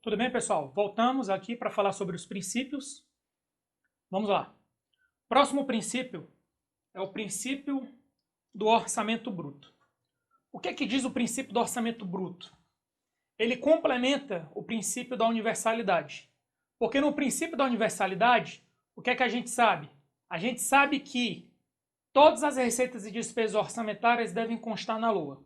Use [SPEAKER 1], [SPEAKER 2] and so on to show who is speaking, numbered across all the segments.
[SPEAKER 1] Tudo bem, pessoal? Voltamos aqui para falar sobre os princípios. Vamos lá. Próximo princípio é o princípio do orçamento bruto. O que é que diz o princípio do orçamento bruto? Ele complementa o princípio da universalidade. Porque no princípio da universalidade, o que é que a gente sabe? A gente sabe que todas as receitas e despesas orçamentárias devem constar na LOA.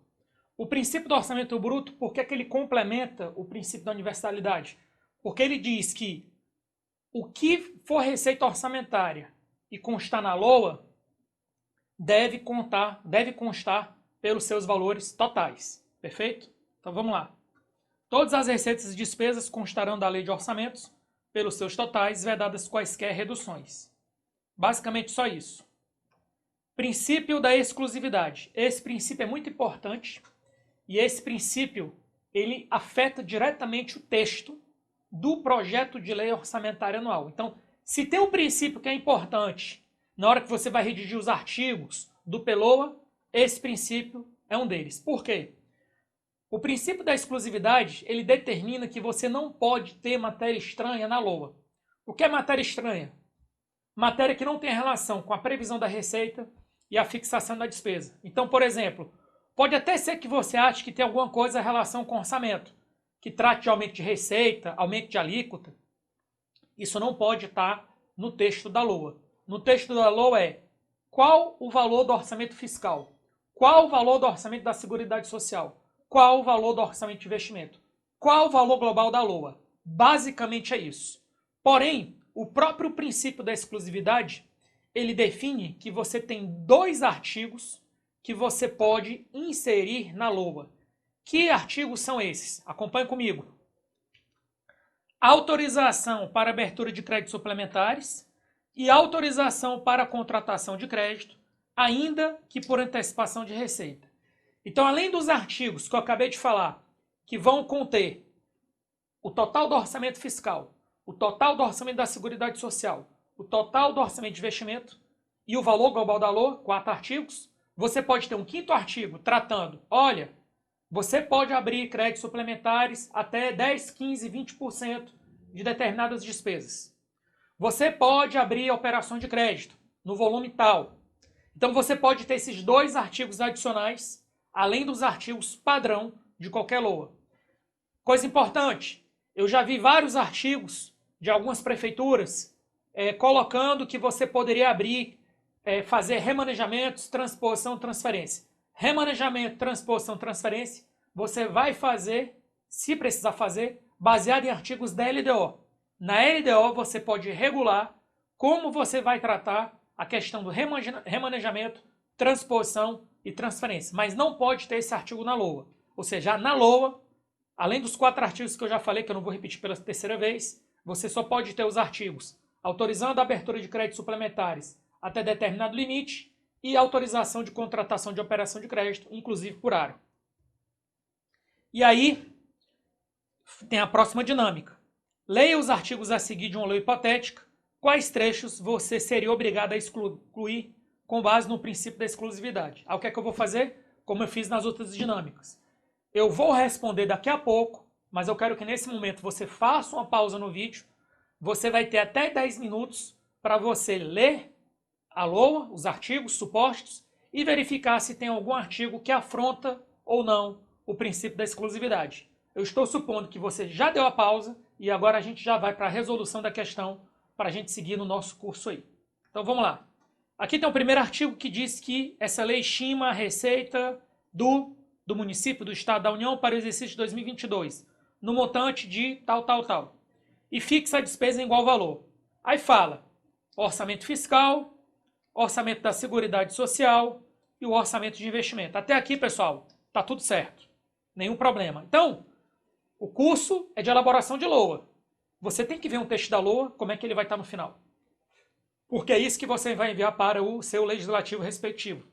[SPEAKER 1] O princípio do orçamento bruto, por que ele complementa o princípio da universalidade? Porque ele diz que o que for receita orçamentária e constar na LOA deve constar pelos seus valores totais. Perfeito? Então vamos lá. Todas as receitas e despesas constarão da lei de orçamentos pelos seus totais, vedadas quaisquer reduções. Basicamente só isso. Princípio da exclusividade. Esse princípio é muito importante. E esse princípio, ele afeta diretamente o texto do projeto de lei orçamentária anual. Então, se tem um princípio que é importante na hora que você vai redigir os artigos do PLOA, esse princípio é um deles. Por quê? O princípio da exclusividade, ele determina que você não pode ter matéria estranha na LOA. O que é matéria estranha? Matéria que não tem relação com a previsão da receita e a fixação da despesa. Então, por exemplo, pode até ser que você ache que tem alguma coisa em relação com orçamento, que trate de aumento de receita, aumento de alíquota. Isso não pode estar no texto da LOA. No texto da LOA é qual o valor do orçamento fiscal, qual o valor do orçamento da Seguridade Social, qual o valor do orçamento de investimento, qual o valor global da LOA. Basicamente é isso. Porém, o próprio princípio da exclusividade, ele define que você tem 2 artigos que você pode inserir na LOA. Que artigos são esses? Acompanhe comigo. Autorização para abertura de créditos suplementares e autorização para contratação de crédito, ainda que por antecipação de receita. Então, além dos artigos que eu acabei de falar, que vão conter o total do orçamento fiscal, o total do orçamento da Seguridade Social, o total do orçamento de investimento e o valor global da LOA, 4 artigos, você pode ter um 5º artigo tratando, olha, você pode abrir créditos suplementares até 10, 15, 20% de determinadas despesas. Você pode abrir operações de crédito no volume tal. Então você pode ter esses 2 artigos adicionais, além dos artigos padrão de qualquer LOA. Coisa importante, eu já vi vários artigos de algumas prefeituras colocando que você poderia abrir, fazer remanejamentos, transposição, transferência. Remanejamento, transposição, transferência, você vai fazer, se precisar fazer, baseado em artigos da LDO. Na LDO você pode regular como você vai tratar a questão do remanejamento, transposição e transferência, mas não pode ter esse artigo na LOA. Ou seja, na LOA, além dos 4 artigos que eu já falei, que eu não vou repetir pela terceira vez, você só pode ter os artigos autorizando a abertura de créditos suplementares até determinado limite e autorização de contratação de operação de crédito, inclusive por aro. E aí, tem a próxima dinâmica. Leia os artigos a seguir de uma lei hipotética, quais trechos você seria obrigado a excluir com base no princípio da exclusividade. Aí o que é que eu vou fazer? Como eu fiz nas outras dinâmicas. Eu vou responder daqui a pouco, mas eu quero que nesse momento você faça uma pausa no vídeo. Você vai ter até 10 minutos para você ler a LOA, os artigos, supostos, e verificar se tem algum artigo que afronta ou não o princípio da exclusividade. Eu estou supondo que você já deu a pausa e agora a gente já vai para a resolução da questão para a gente seguir no nosso curso aí. Então vamos lá. Aqui tem o primeiro artigo que diz que essa lei estima a receita do município, do Estado, da União para o exercício de 2022, no montante de tal, tal, tal. E fixa a despesa em igual valor. Aí fala orçamento fiscal, orçamento da Seguridade Social e o orçamento de investimento. Até aqui, pessoal, tá tudo certo. Nenhum problema. Então, o curso é de elaboração de LOA. Você tem que ver um texto da LOA, como é que ele vai estar no final. Porque é isso que você vai enviar para o seu legislativo respectivo.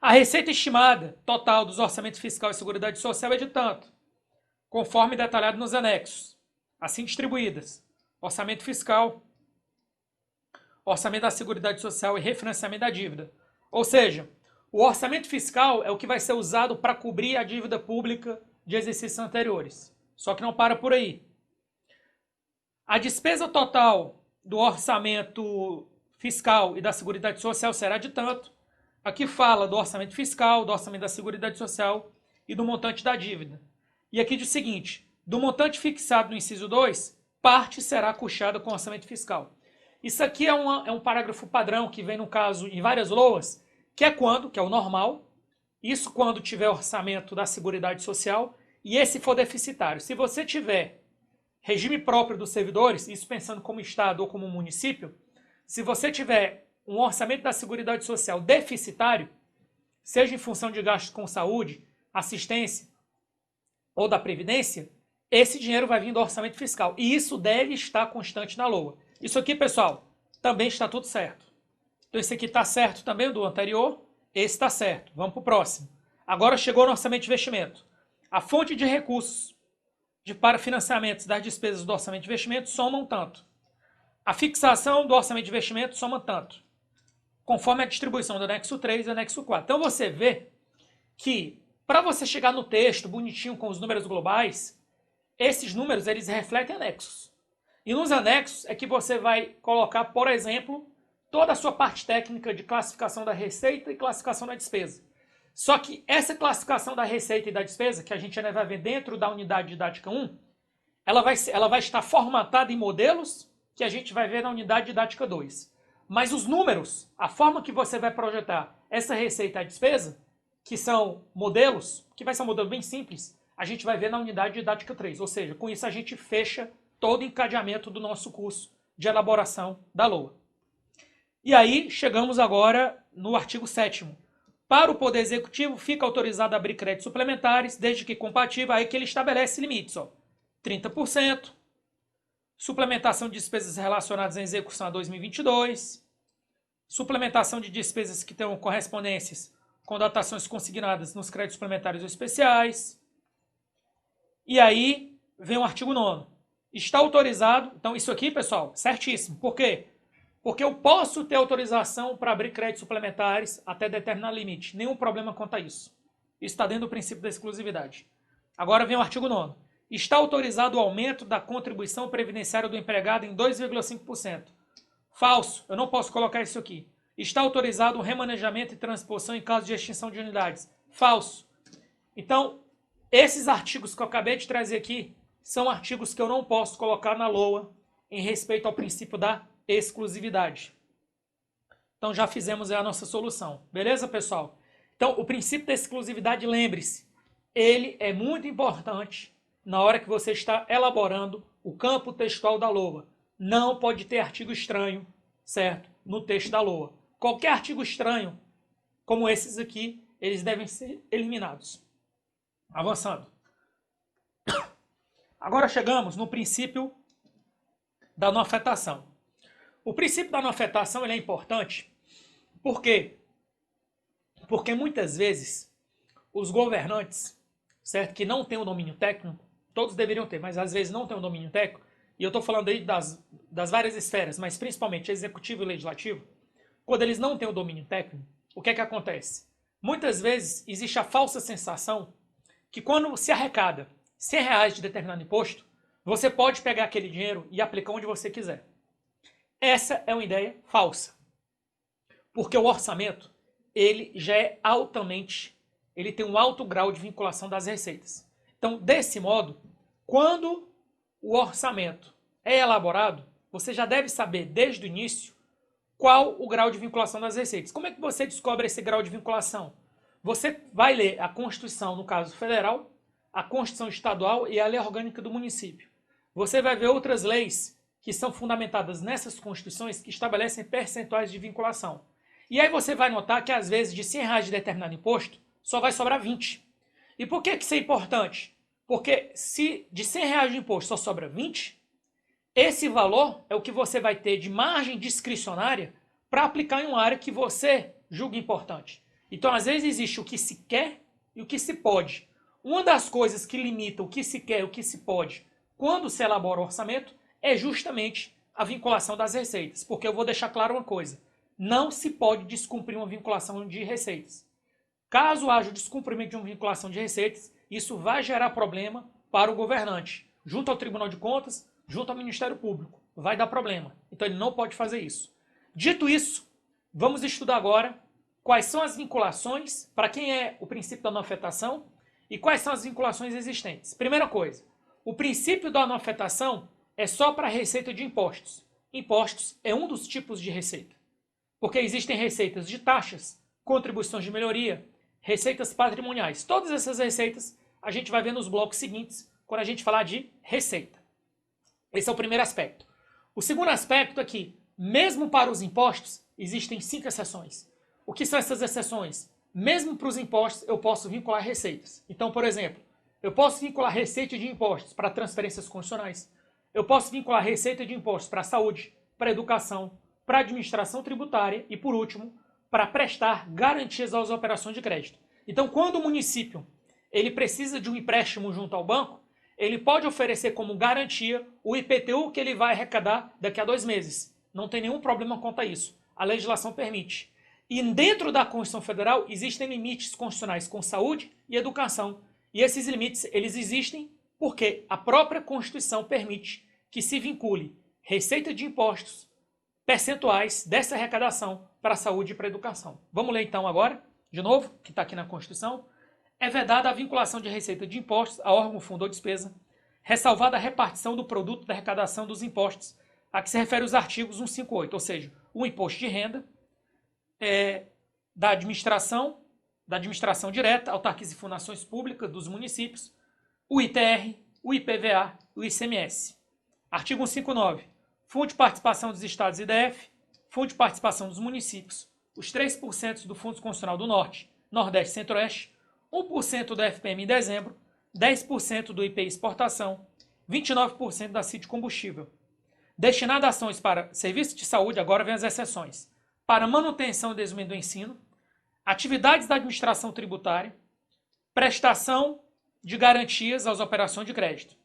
[SPEAKER 1] A receita estimada total dos orçamentos fiscal e Seguridade Social é de tanto, conforme detalhado nos anexos, assim distribuídas: orçamento fiscal, orçamento da Seguridade Social e refinanciamento da dívida. Ou seja, o orçamento fiscal é o que vai ser usado para cobrir a dívida pública de exercícios anteriores. Só que não para por aí. A despesa total do orçamento fiscal e da Seguridade Social será de tanto. Aqui fala do orçamento fiscal, do orçamento da Seguridade Social e do montante da dívida. E aqui diz o seguinte, do montante fixado no inciso 2, parte será custeada com orçamento fiscal. Isso aqui é um parágrafo padrão que vem, no caso, em várias LOAs, que é quando, que é o normal, isso quando tiver orçamento da Seguridade Social e esse for deficitário. Se você tiver regime próprio dos servidores, isso pensando como Estado ou como município, se você tiver um orçamento da Seguridade Social deficitário, seja em função de gastos com saúde, assistência ou da Previdência, esse dinheiro vai vir do orçamento fiscal. E isso deve estar constante na LOA. Isso aqui, pessoal, também está tudo certo. Então esse aqui está certo também do anterior, esse está certo. Vamos para o próximo. Agora chegou no orçamento de investimento. A fonte de recursos para financiamentos das despesas do orçamento de investimento somam tanto. A fixação do orçamento de investimento soma tanto, conforme a distribuição do anexo 3 e do anexo 4. Então você vê que, para você chegar no texto bonitinho com os números globais, esses números eles refletem anexos. E nos anexos é que você vai colocar, por exemplo, toda a sua parte técnica de classificação da receita e classificação da despesa. Só que essa classificação da receita e da despesa, que a gente ainda vai ver dentro da unidade didática 1, ela vai estar formatada em modelos que a gente vai ver na unidade didática 2. Mas os números, a forma que você vai projetar essa receita e a despesa, que são modelos, que vai ser um modelo bem simples, a gente vai ver na unidade didática 3. Ou seja, com isso a gente fecha todo o encadeamento do nosso curso de elaboração da LOA. E aí, chegamos agora no artigo 7º. Para o Poder Executivo, fica autorizado a abrir créditos suplementares, desde que compatível, aí que ele estabelece limites, ó, 30%, suplementação de despesas relacionadas à execução a 2022, suplementação de despesas que tenham correspondências com datações consignadas nos créditos suplementares ou especiais. E aí vem o artigo 9º. Está autorizado, então isso aqui, pessoal, certíssimo. Por quê? Porque eu posso ter autorização para abrir créditos suplementares até determinado limite. Nenhum problema quanto a isso. Isso está dentro do princípio da exclusividade. Agora vem o artigo 9º. Está autorizado o aumento da contribuição previdenciária do empregado em 2,5%. Falso. Eu não posso colocar isso aqui. Está autorizado o remanejamento e transposição em caso de extinção de unidades. Falso. Então, esses artigos que eu acabei de trazer aqui são artigos que eu não posso colocar na LOA em respeito ao princípio da exclusividade. Então já fizemos a nossa solução. Beleza, pessoal? Então o princípio da exclusividade, lembre-se, ele é muito importante na hora que você está elaborando o campo textual da LOA. Não pode ter artigo estranho, certo? No texto da LOA. Qualquer artigo estranho, como esses aqui, eles devem ser eliminados. Avançando. Agora chegamos no princípio da não afetação. O princípio da não afetação ele é importante. Por quê? Porque muitas vezes os governantes, certo, que não têm o domínio técnico, todos deveriam ter, mas às vezes não têm o domínio técnico, e eu estou falando aí das várias esferas, mas principalmente executivo e legislativo, quando eles não têm o domínio técnico, o que é que acontece? Muitas vezes existe a falsa sensação que quando se arrecada R$100 de determinado imposto, você pode pegar aquele dinheiro e aplicar onde você quiser. Essa é uma ideia falsa. Porque o orçamento, ele já é ele tem um alto grau de vinculação das receitas. Então, desse modo, quando o orçamento é elaborado, você já deve saber desde o início qual o grau de vinculação das receitas. Como é que você descobre esse grau de vinculação? Você vai ler a Constituição, no caso federal, a Constituição estadual e a Lei Orgânica do município. Você vai ver outras leis que são fundamentadas nessas constituições que estabelecem percentuais de vinculação. E aí você vai notar que às vezes de R$100 de determinado imposto, só vai sobrar 20. E por que isso é importante? Porque se de R$100 de imposto só sobra 20, esse valor é o que você vai ter de margem discricionária para aplicar em uma área que você julga importante. Então, às vezes, existe o que se quer e o que se pode. Uma das coisas que limita o que se quer e o que se pode quando se elabora o orçamento é justamente a vinculação das receitas. Porque eu vou deixar claro uma coisa. Não se pode descumprir uma vinculação de receitas. Caso haja o descumprimento de uma vinculação de receitas, isso vai gerar problema para o governante, junto ao Tribunal de Contas, junto ao Ministério Público. Vai dar problema. Então ele não pode fazer isso. Dito isso, vamos estudar agora quais são as vinculações, para quem é o princípio da não afetação e quais são as vinculações existentes. Primeira coisa, o princípio da não afetação é só para a receita de impostos. Impostos é um dos tipos de receita, porque existem receitas de taxas, contribuições de melhoria, receitas patrimoniais. Todas essas receitas a gente vai ver nos blocos seguintes, quando a gente falar de receita. Esse é o primeiro aspecto. O segundo aspecto é que, mesmo para os impostos, existem 5 exceções. O que são essas exceções? Mesmo para os impostos, eu posso vincular receitas. Então, por exemplo, eu posso vincular receita de impostos para transferências constitucionais. Eu posso vincular receita de impostos para a saúde, para a educação, para a administração tributária e, por último, para prestar garantias às operações de crédito. Então, quando o município ele precisa de um empréstimo junto ao banco, ele pode oferecer como garantia o IPTU que ele vai arrecadar daqui a 2 meses. Não tem nenhum problema quanto a isso. A legislação permite. E dentro da Constituição Federal existem limites constitucionais com saúde e educação. E esses limites eles existem porque a própria Constituição permite que se vincule receita de impostos, percentuais dessa arrecadação para a saúde e para a educação. Vamos ler então agora, de novo, que está aqui na Constituição. É vedada a vinculação de receita de impostos a órgão, fundo ou despesa, ressalvada a repartição do produto da arrecadação dos impostos, a que se refere os artigos 158, ou seja, o imposto de renda, da administração direta, autarquias e fundações públicas dos municípios, o ITR, o IPVA, o ICMS. Artigo 159. Fundo de participação dos estados e DF, fundo de participação dos municípios, os 3% do Fundo Constitucional do Norte, Nordeste e Centro-Oeste, 1% do FPM em dezembro, 10% do IPI exportação, 29% da CIT combustível. Destinado a ações para serviços de saúde, agora vem as exceções, para manutenção e desenvolvimento do ensino, atividades da administração tributária, prestação de garantias às operações de crédito,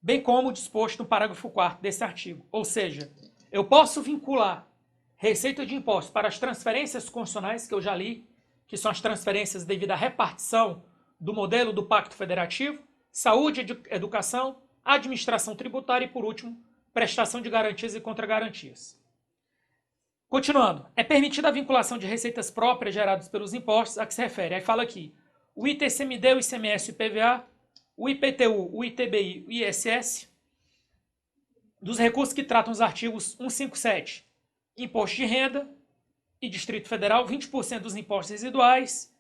[SPEAKER 1] bem como disposto no parágrafo 4º desse artigo. Ou seja, eu posso vincular receita de impostos para as transferências constitucionais, que eu já li, que são as transferências devido à repartição do modelo do Pacto Federativo, saúde e educação, administração tributária e, por último, prestação de garantias e contragarantias. Continuando, é permitida a vinculação de receitas próprias geradas pelos impostos a que se refere. Aí fala aqui, o ITCMD, o ICMS, o IPVA, o IPTU, o ITBI, o ISS, dos recursos que tratam os artigos 157, imposto de renda e Distrito Federal, 20% dos impostos residuais.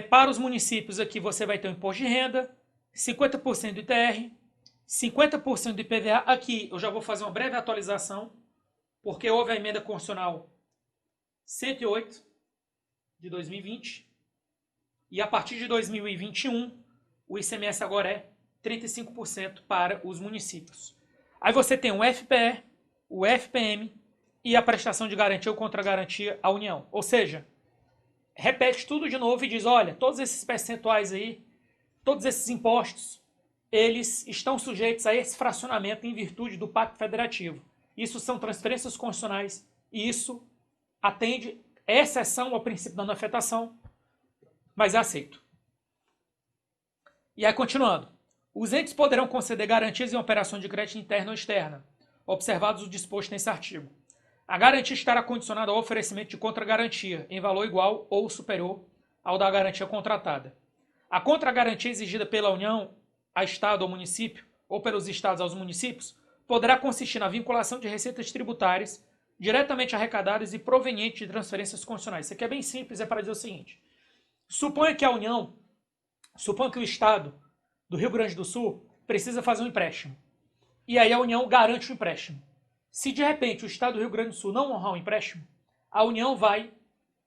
[SPEAKER 1] Para os municípios aqui você vai ter o imposto de renda, 50% do ITR, 50% do IPVA. Aqui eu já vou fazer uma breve atualização, porque houve a emenda constitucional 108 de 2020 e a partir de 2021 o ICMS agora é 35% para os municípios. Aí você tem o FPE, o FPM e a prestação de garantia ou contragarantia à União. Ou seja, repete tudo de novo e diz, olha, todos esses percentuais aí, todos esses impostos, eles estão sujeitos a esse fracionamento em virtude do Pacto Federativo. Isso são transferências constitucionais e isso atende, é exceção ao princípio da não afetação, mas é aceito. E aí, continuando. Os entes poderão conceder garantias em operações de crédito interna ou externa, observados o disposto nesse artigo. A garantia estará condicionada ao oferecimento de contragarantia em valor igual ou superior ao da garantia contratada. A contragarantia exigida pela União a Estado ou município, ou pelos Estados aos municípios, poderá consistir na vinculação de receitas tributárias diretamente arrecadadas e provenientes de transferências constitucionais. Isso aqui é bem simples, é para dizer o seguinte. Suponha que o Estado do Rio Grande do Sul precisa fazer um empréstimo. E aí a União garante o empréstimo. Se de repente o Estado do Rio Grande do Sul não honrar o empréstimo, a União vai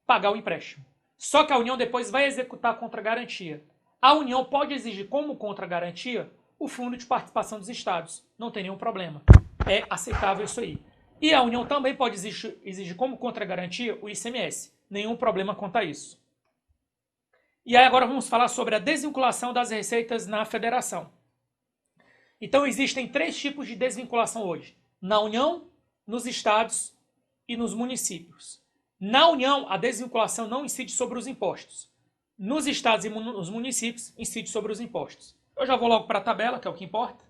[SPEAKER 1] pagar o empréstimo. Só que a União depois vai executar a contragarantia. A União pode exigir como contragarantia o fundo de participação dos Estados. Não tem nenhum problema. É aceitável isso aí. E a União também pode exigir como contragarantia o ICMS. Nenhum problema quanto a isso. E aí agora vamos falar sobre a desvinculação das receitas na federação. Então existem 3 tipos de desvinculação hoje. Na União, nos estados e nos municípios. Na União, a desvinculação não incide sobre os impostos. Nos estados e nos municípios, incide sobre os impostos. Eu já vou logo para a tabela, que é o que importa.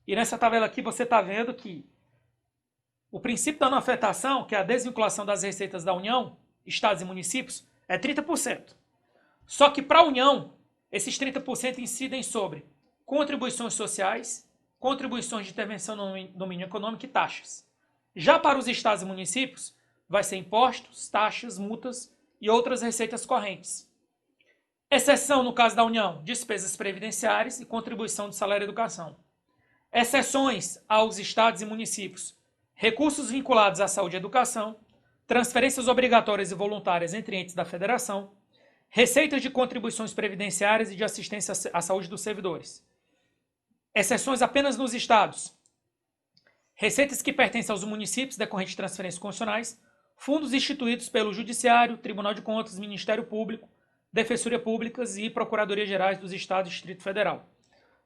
[SPEAKER 1] E nessa tabela aqui você está vendo que o princípio da não afetação, que é a desvinculação das receitas da União, estados e municípios, é 30%. Só que para a União, esses 30% incidem sobre contribuições sociais, contribuições de intervenção no domínio econômico e taxas. Já para os estados e municípios, vai ser impostos, taxas, multas e outras receitas correntes. Exceção, no caso da União, despesas previdenciárias e contribuição de salário e educação. Exceções aos estados e municípios, recursos vinculados à saúde e educação, transferências obrigatórias e voluntárias entre entes da federação, receitas de contribuições previdenciárias e de assistência à saúde dos servidores. Exceções apenas nos estados. Receitas que pertencem aos municípios decorrentes de transferências constitucionais, fundos instituídos pelo Judiciário, Tribunal de Contas, Ministério Público, Defensoria Públicas e Procuradoria Gerais dos Estados e Distrito Federal.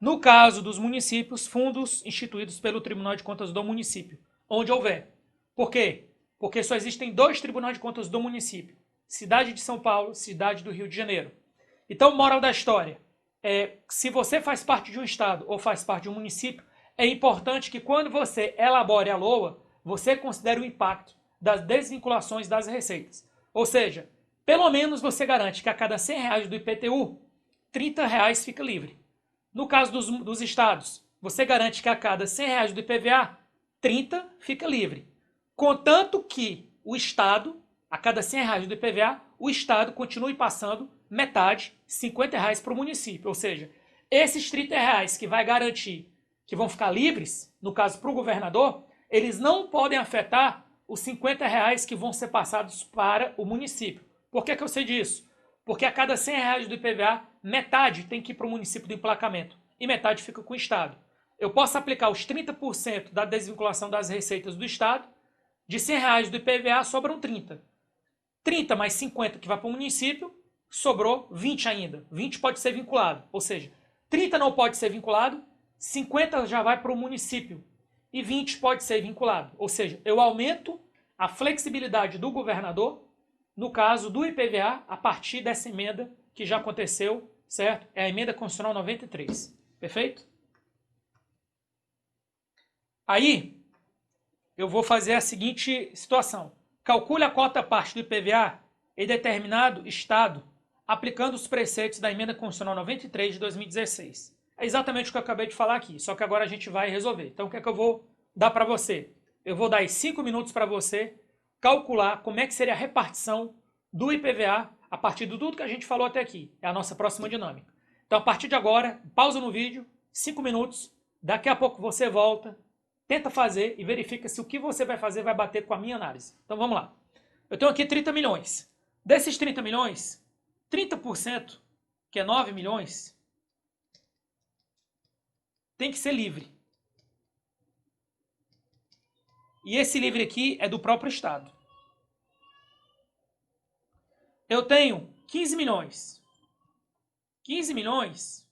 [SPEAKER 1] No caso dos municípios, fundos instituídos pelo Tribunal de Contas do município, onde houver. Por quê? Porque só existem 2 tribunais de contas do município. Cidade de São Paulo, cidade do Rio de Janeiro. Então, moral da história, se você faz parte de um estado ou faz parte de um município, é importante que quando você elabore a LOA, você considere o impacto das desvinculações das receitas. Ou seja, pelo menos você garante que a cada R$100 do IPTU, R$30 fica livre. No caso dos estados, você garante que a cada R$100 do IPVA, 30 fica livre. Contanto que o estado, a cada R$100 do IPVA, o estado continue passando metade, R$50 para o município. Ou seja, esses R$30 que vai garantir que vão ficar livres, no caso para o governador, eles não podem afetar os R$50 que vão ser passados para o município. Por que eu sei disso? Porque a cada R$100 do IPVA, metade tem que ir para o município do emplacamento e metade fica com o estado. Eu posso aplicar os 30% da desvinculação das receitas do estado, de R$100 do IPVA sobram 30. 30 mais 50 que vai para o município, sobrou 20 ainda. 20 pode ser vinculado, ou seja, 30 não pode ser vinculado, 50 já vai para o município e 20 pode ser vinculado. Ou seja, eu aumento a flexibilidade do governador, no caso do IPVA, a partir dessa emenda que já aconteceu, certo? É a emenda constitucional 93. Perfeito? Aí, eu vou fazer a seguinte situação. Calcule a cota parte do IPVA em determinado estado, aplicando os preceitos da emenda constitucional 93 de 2016. É exatamente o que eu acabei de falar aqui, só que agora a gente vai resolver. Então, o que é que eu vou dar para você? Eu vou dar 5 minutos para você calcular como é que seria a repartição do IPVA a partir de tudo que a gente falou até aqui. É a nossa próxima dinâmica. Então, a partir de agora, pausa no vídeo, 5 minutos, daqui a pouco você volta, tenta fazer e verifica se o que você vai fazer vai bater com a minha análise. Então, vamos lá. Eu tenho aqui 30 milhões. Desses 30 milhões, 30%, que é 9 milhões, tem que ser livre. E esse livre aqui é do próprio estado. Eu tenho 15 milhões. 15 milhões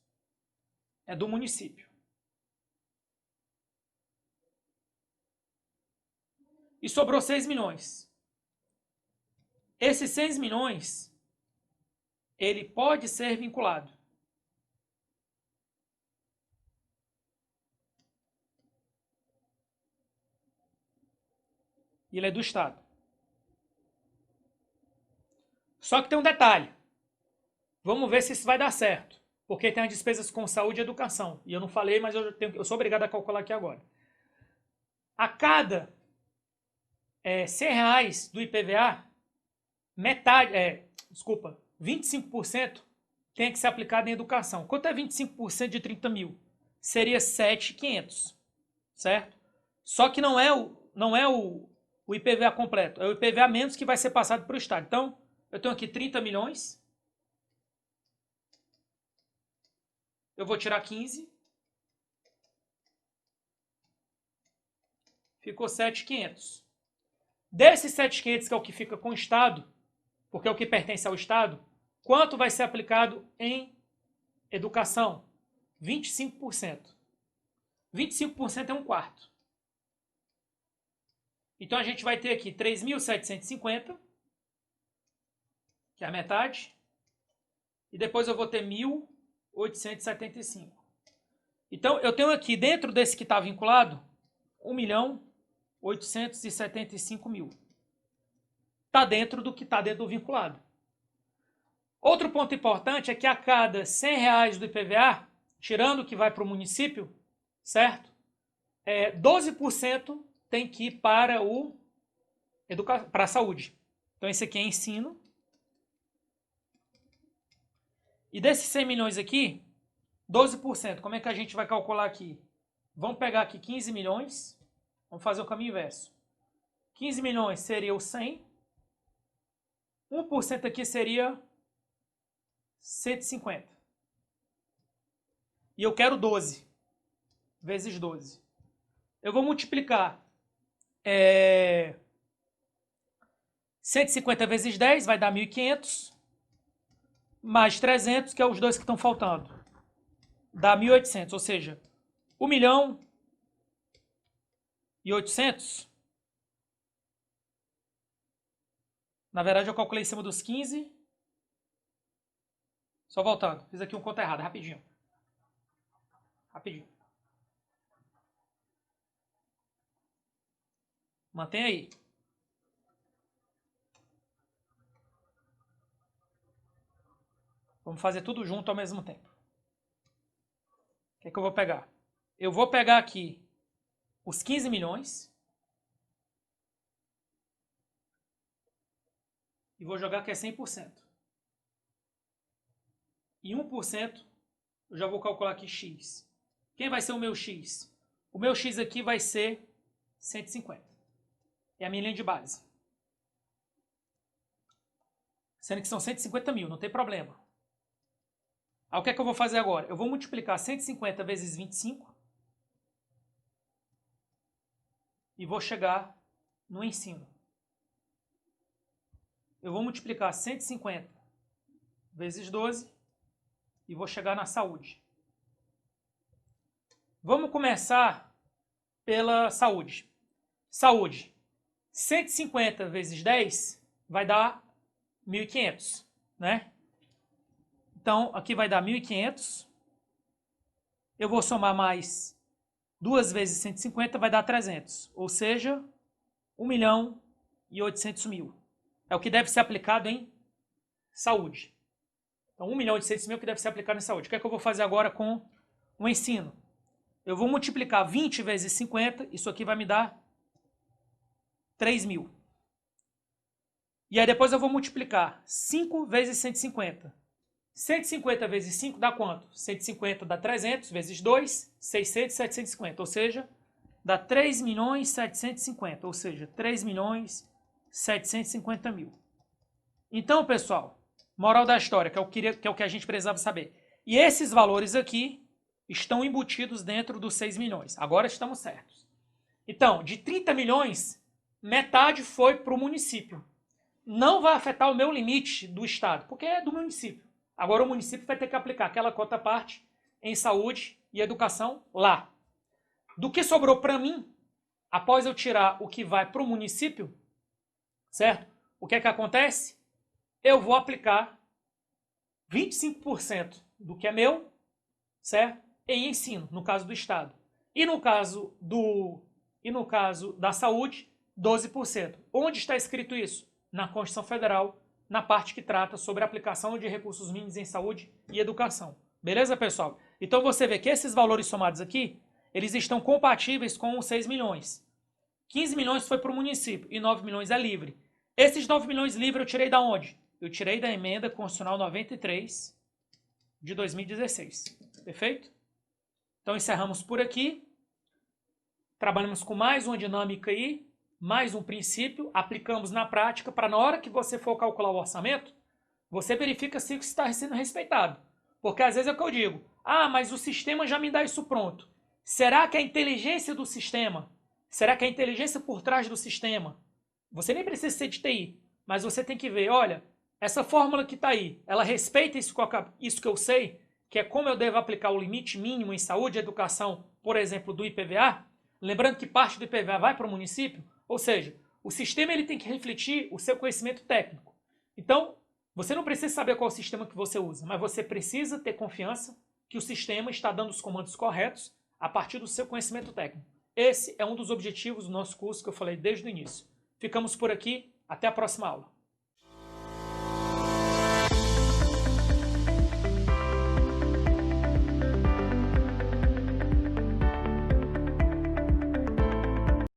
[SPEAKER 1] é do município. E sobrou 6 milhões. Esses 6 milhões, ele pode ser vinculado. E ele é do estado. Só que tem um detalhe. Vamos ver se isso vai dar certo. Porque tem as despesas com saúde e educação. E eu não falei, mas eu sou obrigado a calcular aqui agora. A cada R$100 do IPVA, 25% tem que ser aplicado em educação. Quanto é 25% de 30 mil? Seria 7.500, certo? Só que não é o IPVA completo, é o IPVA menos que vai ser passado para o estado. Então, eu tenho aqui 30 milhões. Eu vou tirar 15. Ficou 7.500. Desses 7.500, que é o que fica com o estado, porque é o que pertence ao estado, quanto vai ser aplicado em educação? 25%. 25% é um quarto. Então, a gente vai ter aqui 3.750, que é a metade. E depois eu vou ter 1.000 875. Então, eu tenho aqui, dentro desse que está vinculado, 1.875.000. Está dentro do que está dentro do vinculado. Outro ponto importante é que a cada R$100 do IPVA, tirando o que vai para o município, certo? 12% tem que ir para a saúde. Então, esse aqui é ensino. E desses 100 milhões aqui, 12%, como é que a gente vai calcular aqui? Vamos pegar aqui 15 milhões, vamos fazer o caminho inverso. 15 milhões seria o 100, 1% aqui seria 150. E eu quero 12, vezes 12. Eu vou multiplicar 150 vezes 10, vai dar 1.500, mais 300, que é os dois que estão faltando. Dá 1.800, ou seja, 1.800.000. Na verdade, eu calculei em cima dos 15. Só voltando. Fiz aqui um conta errada, rapidinho. Rapidinho. Mantém aí. Vamos fazer tudo junto ao mesmo tempo. O que é que eu vou pegar? Eu vou pegar aqui os 15 milhões. E vou jogar que é 100%. E 1%, eu já vou calcular aqui x. Quem vai ser o meu x? O meu x aqui vai ser 150. É a minha linha de base. Sendo que são 150 mil, não tem problema. Aí o que é que eu vou fazer agora? Eu vou multiplicar 150 vezes 25 e vou chegar no ensino. Eu vou multiplicar 150 vezes 12 e vou chegar na saúde. Vamos começar pela saúde. Saúde. 150 vezes 10 vai dar 1.500, né? Então, aqui vai dar 1.500. Eu vou somar mais 2 vezes 150, vai dar 300. Ou seja, 1.800.000. É o que deve ser aplicado em saúde. Então, 1.800.000 que deve ser aplicado em saúde. O que é que eu vou fazer agora com o ensino? Eu vou multiplicar 20 vezes 50, isso aqui vai me dar 3.000. E aí depois eu vou multiplicar 5 vezes 150. 150 vezes 5 dá quanto? 150 dá 300 vezes 2, 600, 750. Ou seja, dá 3.750.000. Ou seja, 3.750.000. Então, pessoal, moral da história, que é o que a gente precisava saber. E esses valores aqui estão embutidos dentro dos 6 milhões. Agora estamos certos. Então, de 30 milhões, metade foi para o município. Não vai afetar o meu limite do estado, porque é do município. Agora o município vai ter que aplicar aquela cota parte em saúde e educação lá. Do que sobrou para mim, após eu tirar o que vai para o município, certo? O que é que acontece? Eu vou aplicar 25% do que é meu, certo? Em ensino, no caso do estado. E no caso da saúde, 12%. Onde está escrito isso? Na Constituição Federal, na parte que trata sobre a aplicação de recursos mínimos em saúde e educação. Beleza, pessoal? Então você vê que esses valores somados aqui, eles estão compatíveis com os 6 milhões. 15 milhões foi para o município e 9 milhões é livre. Esses 9 milhões livre eu tirei da onde? Eu tirei da emenda constitucional 93 de 2016. Perfeito? Então encerramos por aqui. Trabalhamos com mais uma dinâmica aí, mais um princípio, aplicamos na prática para na hora que você for calcular o orçamento, você verifica se está sendo respeitado. Porque às vezes é o que eu digo, mas o sistema já me dá isso pronto. Será que a inteligência do sistema, será que a inteligência por trás do sistema, você nem precisa ser de TI, mas você tem que ver, olha, essa fórmula que está aí, ela respeita isso que eu sei, que é como eu devo aplicar o limite mínimo em saúde e educação, por exemplo, do IPVA, lembrando que parte do IPVA vai para o município, ou seja, o sistema ele tem que refletir o seu conhecimento técnico. Então, Você não precisa saber qual sistema que você usa, mas você precisa ter confiança que o sistema está dando os comandos corretos a partir do seu conhecimento técnico. Esse é um dos objetivos do nosso curso que eu falei desde o início. Ficamos por aqui, até a próxima aula.